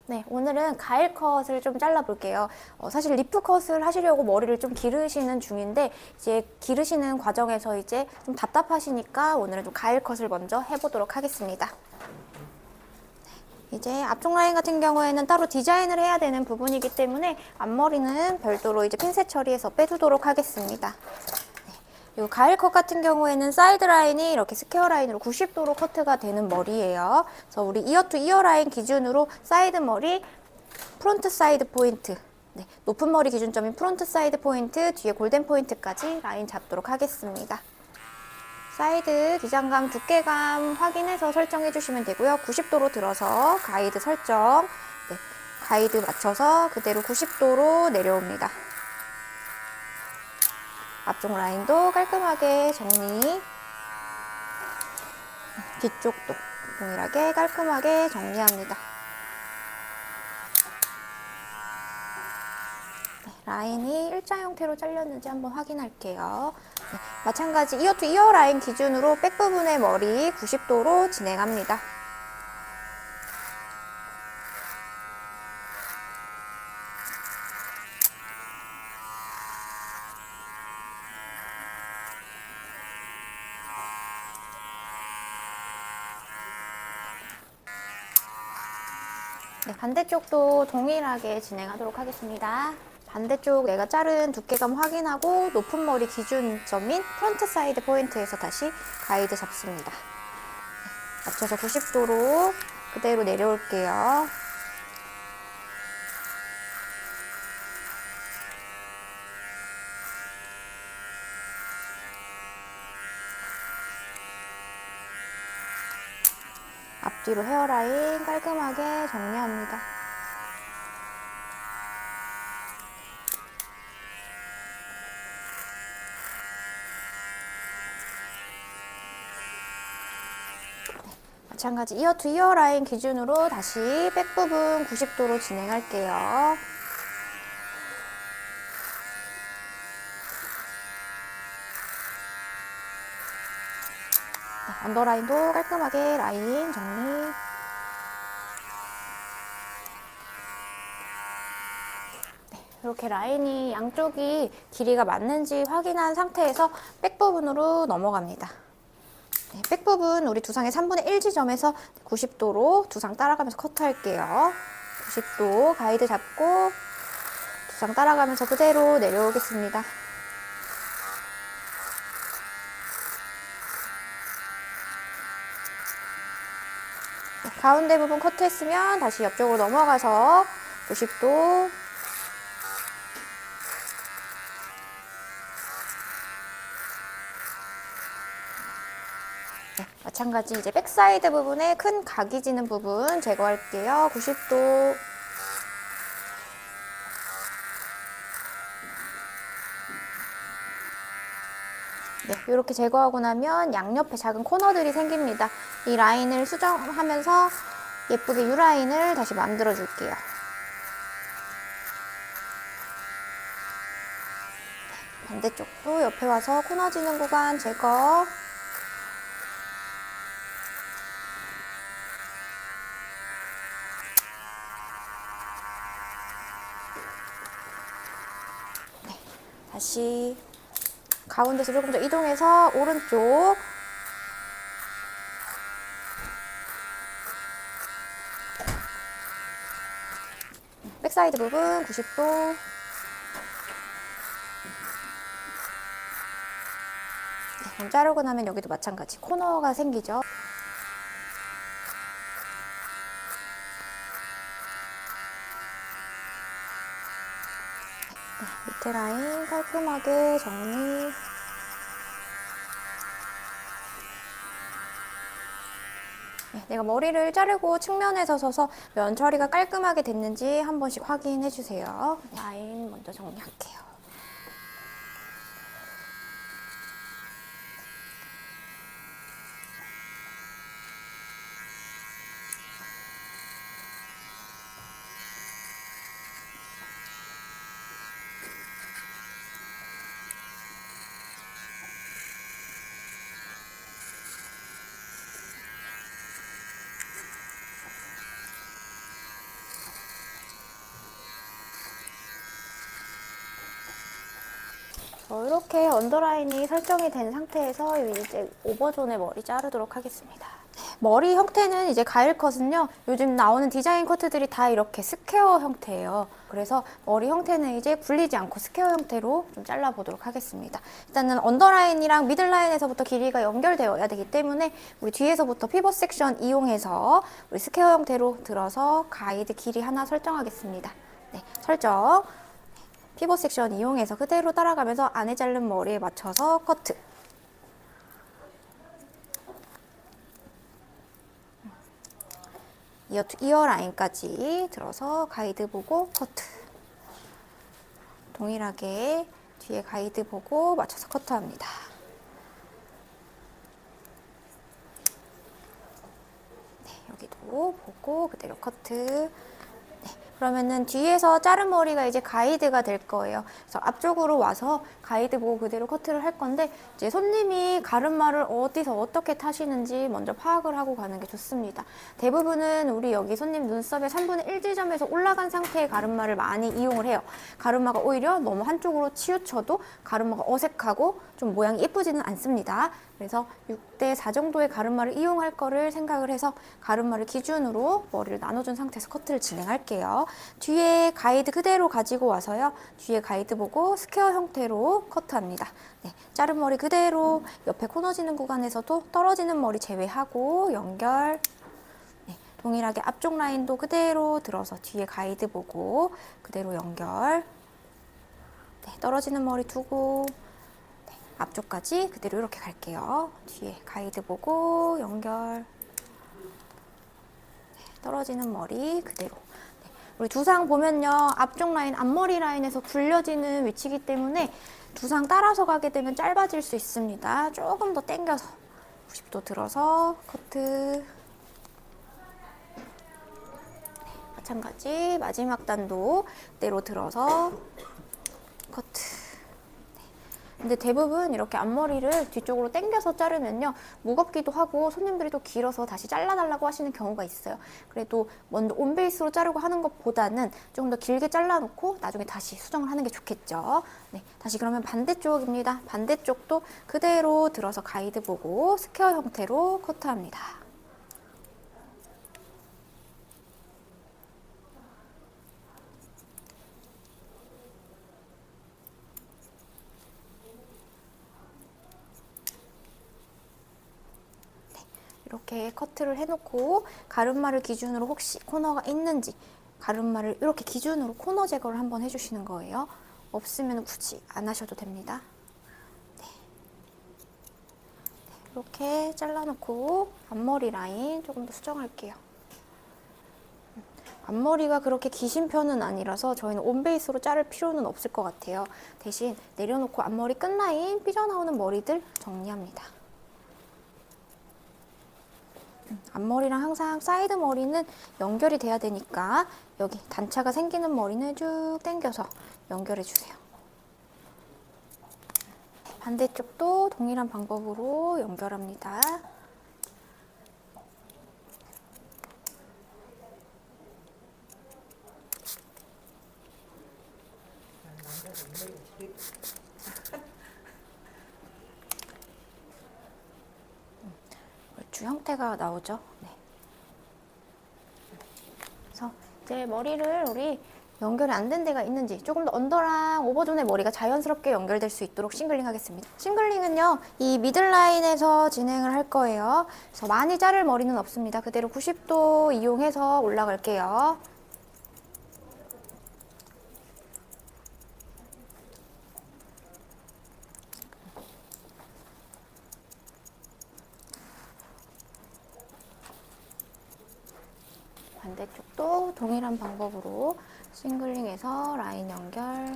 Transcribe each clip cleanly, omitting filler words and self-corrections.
네, 오늘은 가일 컷을 좀 잘라볼게요. 사실 리프 컷을 하시려고 머리를 좀 기르시는 중인데 이제 기르시는 과정에서 이제 좀 답답하시니까 오늘은 좀 가일 컷을 먼저 해보도록 하겠습니다. 이제 앞쪽 라인 같은 경우에는 따로 디자인을 해야 되는 부분이기 때문에 앞머리는 별도로 이제 핀셋 처리해서 빼두도록 하겠습니다. 이 가일 컷 같은 경우에는 사이드 라인이 이렇게 스퀘어 라인으로 90도로 커트가 되는 머리예요. 그래서 우리 이어 투 이어 라인 기준으로 사이드 머리, 프론트 사이드 포인트, 네, 높은 머리 기준점인 프론트 사이드 포인트, 뒤에 골덴 포인트까지 라인 잡도록 하겠습니다. 사이드 기장감, 두께감 확인해서 설정해 주시면 되고요. 90도로 들어서 가이드 설정, 네, 가이드 맞춰서 그대로 90도로 내려옵니다. 앞쪽 라인도 깔끔하게 정리, 뒤쪽도 동일하게 깔끔하게 정리합니다. 네, 라인이 일자 형태로 잘렸는지 한번 확인할게요. 네, 마찬가지 이어 투 이어 라인 기준으로 백 부분의 머리 90도로 진행합니다. 네, 반대쪽도 동일하게 진행하도록 하겠습니다. 반대쪽 내가 자른 두께감 확인하고 높은 머리 기준점인 프론트 사이드 포인트에서 다시 가이드 잡습니다. 네, 맞춰서 90도로 그대로 내려올게요. 앞뒤로 헤어라인 깔끔하게 정리합니다. 마찬가지 이어 투 이어 라인 기준으로 다시 백 부분 90도로 진행할게요. 네, 언더라인도 깔끔하게 라인 정리. 네, 이렇게 라인이 양쪽이 길이가 맞는지 확인한 상태에서 백 부분으로 넘어갑니다. 네, 백 부분 우리 두상의 3분의 1 지점에서 90도로 두상 따라가면서 커트할게요. 90도 가이드 잡고 두상 따라가면서 그대로 내려오겠습니다. 네, 가운데 부분 커트했으면 다시 옆쪽으로 넘어가서 90도 네, 마찬가지 이제 백사이드 부분에 큰 각이 지는 부분 제거할게요. 90도. 네, 이렇게 제거하고 나면 양옆에 작은 코너들이 생깁니다. 이 라인을 수정하면서 예쁘게 U라인을 다시 만들어 줄게요. 네, 반대쪽도 옆에 와서 코너 지는 구간 제거. 네, 다시 가운데서 조금 더 이동해서 오른쪽 백사이드 부분 90도. 네, 그럼 자르고 나면 여기도 마찬가지 코너가 생기죠. 네, 밑에 라인 깔끔하게 정리. 네, 내가 머리를 자르고 측면에서 서서 면 처리가 깔끔하게 됐는지 한 번씩 확인해 주세요. 라인 먼저 정리할게요. 이렇게 언더라인이 설정이 된 상태에서 이제 오버존의 머리 자르도록 하겠습니다. 머리 형태는 이제 가일 컷은요, 요즘 나오는 디자인 커트들이 다 이렇게 스퀘어 형태예요. 그래서 머리 형태는 이제 굴리지 않고 스퀘어 형태로 좀 잘라보도록 하겠습니다. 일단은 언더라인이랑 미들라인에서부터 길이가 연결되어야 되기 때문에 우리 뒤에서부터 피벗 섹션 이용해서 우리 스퀘어 형태로 들어서 가이드 길이 하나 설정하겠습니다. 네, 설정. 피벗 섹션 이용해서 그대로 따라가면서 안에 자른 머리에 맞춰서 커트. 이어 라인까지 들어서 가이드 보고 커트. 동일하게 뒤에 가이드 보고 맞춰서 커트합니다. 네, 여기도 보고 그대로 커트. 그러면은 뒤에서 자른 머리가 이제 가이드가 될 거예요. 그래서 앞쪽으로 와서 가이드 보고 그대로 커트를 할 건데, 이제 손님이 가르마를 어디서 어떻게 타시는지 먼저 파악을 하고 가는 게 좋습니다. 대부분은 우리 여기 손님 눈썹의 3분의 1 지점에서 올라간 상태의 가르마를 많이 이용을 해요. 가르마가 오히려 너무 한쪽으로 치우쳐도 가르마가 어색하고 좀 모양이 예쁘지는 않습니다. 그래서 6대 4 정도의 가르마를 이용할 거를 생각을 해서 가르마를 기준으로 머리를 나눠준 상태에서 커트를 진행할게요. 뒤에 가이드 그대로 가지고 와서요. 뒤에 가이드 보고 스퀘어 형태로 커트합니다. 네, 자른 머리 그대로 옆에 코너 지는 구간에서도 떨어지는 머리 제외하고 연결. 네, 동일하게 앞쪽 라인도 그대로 들어서 뒤에 가이드 보고 그대로 연결. 네, 떨어지는 머리 두고 앞쪽까지 그대로 이렇게 갈게요. 뒤에 가이드 보고 연결. 네, 떨어지는 머리 그대로. 네, 우리 두상 보면요, 앞쪽 라인, 앞머리 라인에서 굴려지는 위치이기 때문에 두상 따라서 가게 되면 짧아질 수 있습니다. 조금 더 당겨서 90도 들어서 커트. 네, 마찬가지 마지막 단도 그대로 들어서 커트. 근데 대부분 이렇게 앞머리를 뒤쪽으로 당겨서 자르면요, 무겁기도 하고 손님들이 또 길어서 다시 잘라달라고 하시는 경우가 있어요. 그래도 먼저 온베이스로 자르고 하는 것보다는 조금 더 길게 잘라놓고 나중에 다시 수정을 하는 게 좋겠죠. 네, 다시 그러면 반대쪽입니다. 반대쪽도 그대로 들어서 가이드 보고 스퀘어 형태로 커트합니다. 이렇게 커트를 해놓고 가르마를 기준으로 혹시 코너가 있는지 가르마를 이렇게 기준으로 코너 제거를 한번 해주시는 거예요. 없으면 굳이 안 하셔도 됩니다. 네. 이렇게 잘라놓고 앞머리 라인 조금 더 수정할게요. 앞머리가 그렇게 기신 편은 아니라서 저희는 온베이스로 자를 필요는 없을 것 같아요. 대신 내려놓고 앞머리 끝라인 삐져나오는 머리들 정리합니다. 앞머리랑 항상 사이드 머리는 연결이 돼야 되니까 여기 단차가 생기는 머리는 쭉 당겨서 연결해 주세요. 반대쪽도 동일한 방법으로 연결합니다. 얼추 형태가 나오죠. 네. 그래서 이제 머리를 우리 연결이 안 된 데가 있는지 조금 더 언더랑 오버존의 머리가 자연스럽게 연결될 수 있도록 싱글링 하겠습니다. 싱글링은요, 이 미들라인에서 진행을 할 거예요. 그래서 많이 자를 머리는 없습니다. 그대로 90도 이용해서 올라갈게요. 반대쪽도 동일한 방법으로 싱글링해서 라인 연결.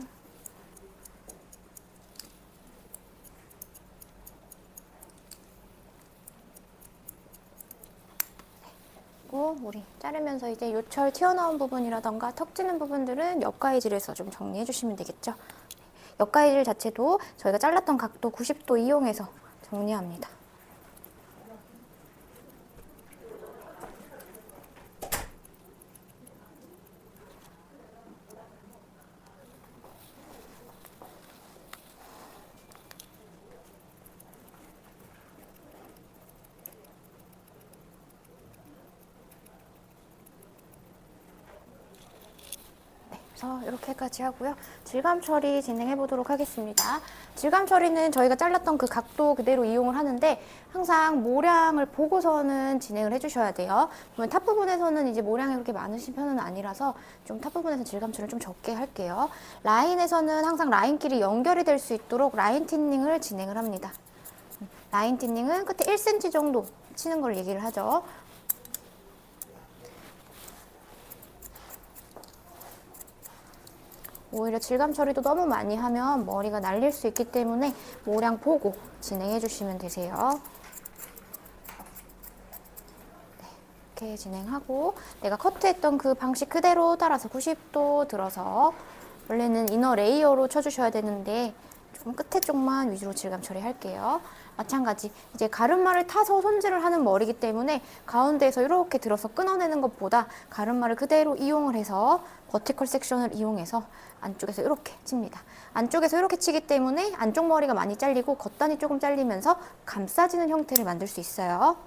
그리고 우리 자르면서 이제 요철 튀어나온 부분이라던가 턱 지는 부분들은 옆가위질에서 좀 정리해 주시면 되겠죠. 옆가위질 자체도 저희가 잘랐던 각도 90도 이용해서 정리합니다. 그래서 이렇게까지 하고요. 질감 처리 진행해 보도록 하겠습니다. 질감 처리는 저희가 잘랐던 그 각도 그대로 이용을 하는데 항상 모량을 보고서는 진행을 해주셔야 돼요. 그러면 탑 부분에서는 이제 모량이 그렇게 많으신 편은 아니라서 좀 탑 부분에서 질감 처리를 좀 적게 할게요. 라인에서는 항상 라인끼리 연결이 될 수 있도록 라인 틴닝을 진행을 합니다. 라인 틴닝은 끝에 1cm 정도 치는 걸 얘기를 하죠. 오히려 질감 처리도 너무 많이 하면 머리가 날릴 수 있기 때문에 모량 보고 진행해 주시면 되세요. 네, 이렇게 진행하고 내가 커트했던 그 방식 그대로 따라서 90도 들어서 원래는 이너 레이어로 쳐주셔야 되는데 조금 끝에 쪽만 위주로 질감 처리할게요. 마찬가지 이제 가르마를 타서 손질을 하는 머리이기 때문에 가운데에서 이렇게 들어서 끊어내는 것보다 가르마를 그대로 이용을 해서 버티컬 섹션을 이용해서 안쪽에서 이렇게 칩니다. 안쪽에서 이렇게 치기 때문에 안쪽 머리가 많이 잘리고 겉단이 조금 잘리면서 감싸지는 형태를 만들 수 있어요.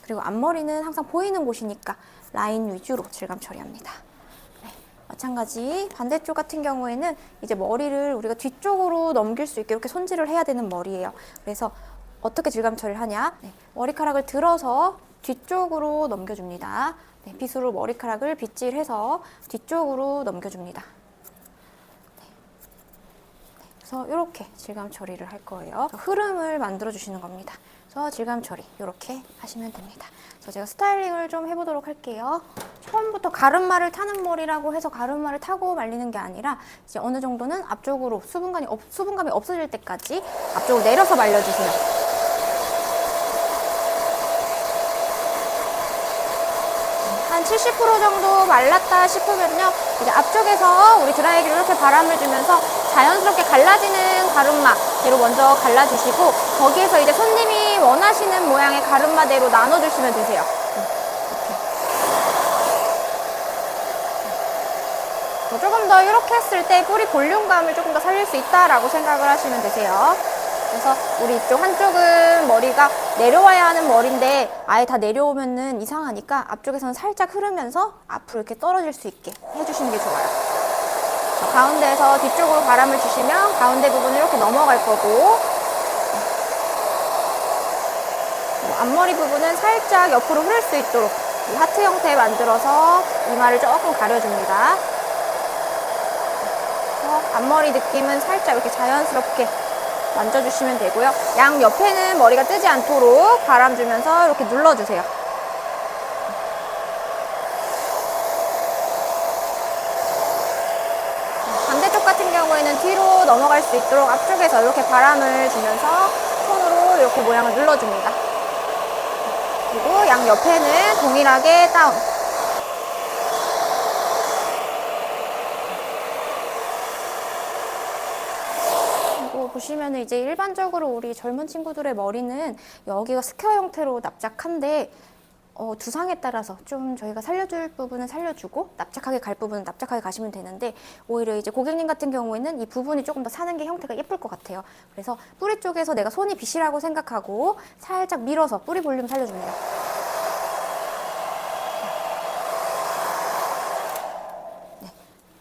그리고 앞머리는 항상 보이는 곳이니까 라인 위주로 질감 처리합니다. 마찬가지 반대쪽 같은 경우에는 이제 머리를 우리가 뒤쪽으로 넘길 수 있게 이렇게 손질을 해야 되는 머리예요. 그래서 어떻게 질감 처리를 하냐? 네, 머리카락을 들어서 뒤쪽으로 넘겨줍니다. 네, 빗으로 머리카락을 빗질해서 뒤쪽으로 넘겨줍니다. 네. 그래서 이렇게 질감 처리를 할 거예요. 흐름을 만들어 주시는 겁니다. 그래서 질감 처리 이렇게 하시면 됩니다. 그래서 제가 스타일링을 좀 해보도록 할게요. 처음부터 가르마를 타는 머리라고 해서 가르마를 타고 말리는 게 아니라 이제 어느 정도는 앞쪽으로 수분감이 없어질 때까지 앞쪽으로 내려서 말려주세요. 한 70% 정도 말랐다 싶으면요. 이제 앞쪽에서 우리 드라이기로 이렇게 바람을 주면서 자연스럽게 갈라지는 가르마대로 먼저 갈라주시고 거기에서 이제 손님이 원하시는 모양의 가르마대로 나눠주시면 되세요. 조금 더 이렇게 했을 때 뿌리 볼륨감을 조금 더 살릴 수 있다라고 생각을 하시면 되세요. 그래서 우리 이쪽 한쪽은 머리가 내려와야 하는 머리인데 아예 다 내려오면은 이상하니까 앞쪽에서는 살짝 흐르면서 앞으로 이렇게 떨어질 수 있게 해주시는 게 좋아요. 가운데에서 뒤쪽으로 바람을 주시면 가운데 부분은 이렇게 넘어갈 거고 앞머리 부분은 살짝 옆으로 흐를 수 있도록 이 하트 형태 만들어서 이마를 조금 가려줍니다. 앞머리 느낌은 살짝 이렇게 자연스럽게 만져주시면 되고요. 양 옆에는 머리가 뜨지 않도록 바람 주면서 이렇게 눌러주세요. 반대쪽 같은 경우에는 뒤로 넘어갈 수 있도록 앞쪽에서 이렇게 바람을 주면서 손으로 이렇게 모양을 눌러줍니다. 그리고 양 옆에는 동일하게 다운. 보시면 이제 일반적으로 우리 젊은 친구들의 머리는 여기가 스퀘어 형태로 납작한데 두상에 따라서 좀 저희가 살려줄 부분은 살려주고 납작하게 갈 부분은 납작하게 가시면 되는데 오히려 이제 고객님 같은 경우에는 이 부분이 조금 더 사는 게 형태가 예쁠 것 같아요. 그래서 뿌리 쪽에서 내가 손이 빗이라고 생각하고 살짝 밀어서 뿌리 볼륨 살려줍니다.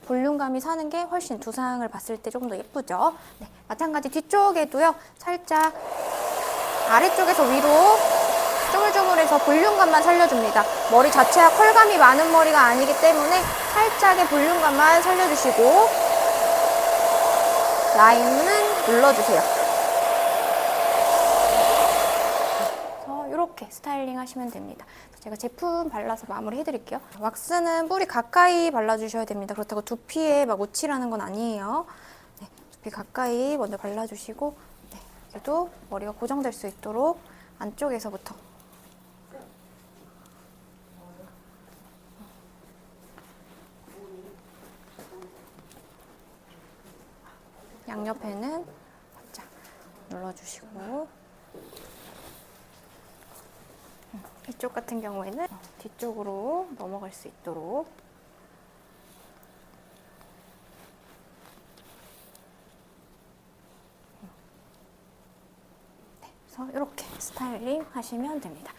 볼륨감이 사는 게 훨씬 두상을 봤을 때 조금 더 예쁘죠. 네, 마찬가지 뒤쪽에도요. 살짝 아래쪽에서 위로 쪼물쪼물해서 볼륨감만 살려줍니다. 머리 자체가 컬감이 많은 머리가 아니기 때문에 살짝의 볼륨감만 살려주시고 라인은 눌러주세요. 그래서 이렇게 스타일링 하시면 됩니다. 제가 제품 발라서 마무리 해드릴게요. 왁스는 뿌리 가까이 발라주셔야 됩니다. 그렇다고 두피에 막 묻히라는 건 아니에요. 네, 두피 가까이 먼저 발라주시고 네, 그래도 머리가 고정될 수 있도록 안쪽에서부터 양옆에는 살짝 눌러주시고 이쪽 같은 경우에는 뒤쪽으로 넘어갈 수 있도록 네, 그래서 이렇게 스타일링 하시면 됩니다.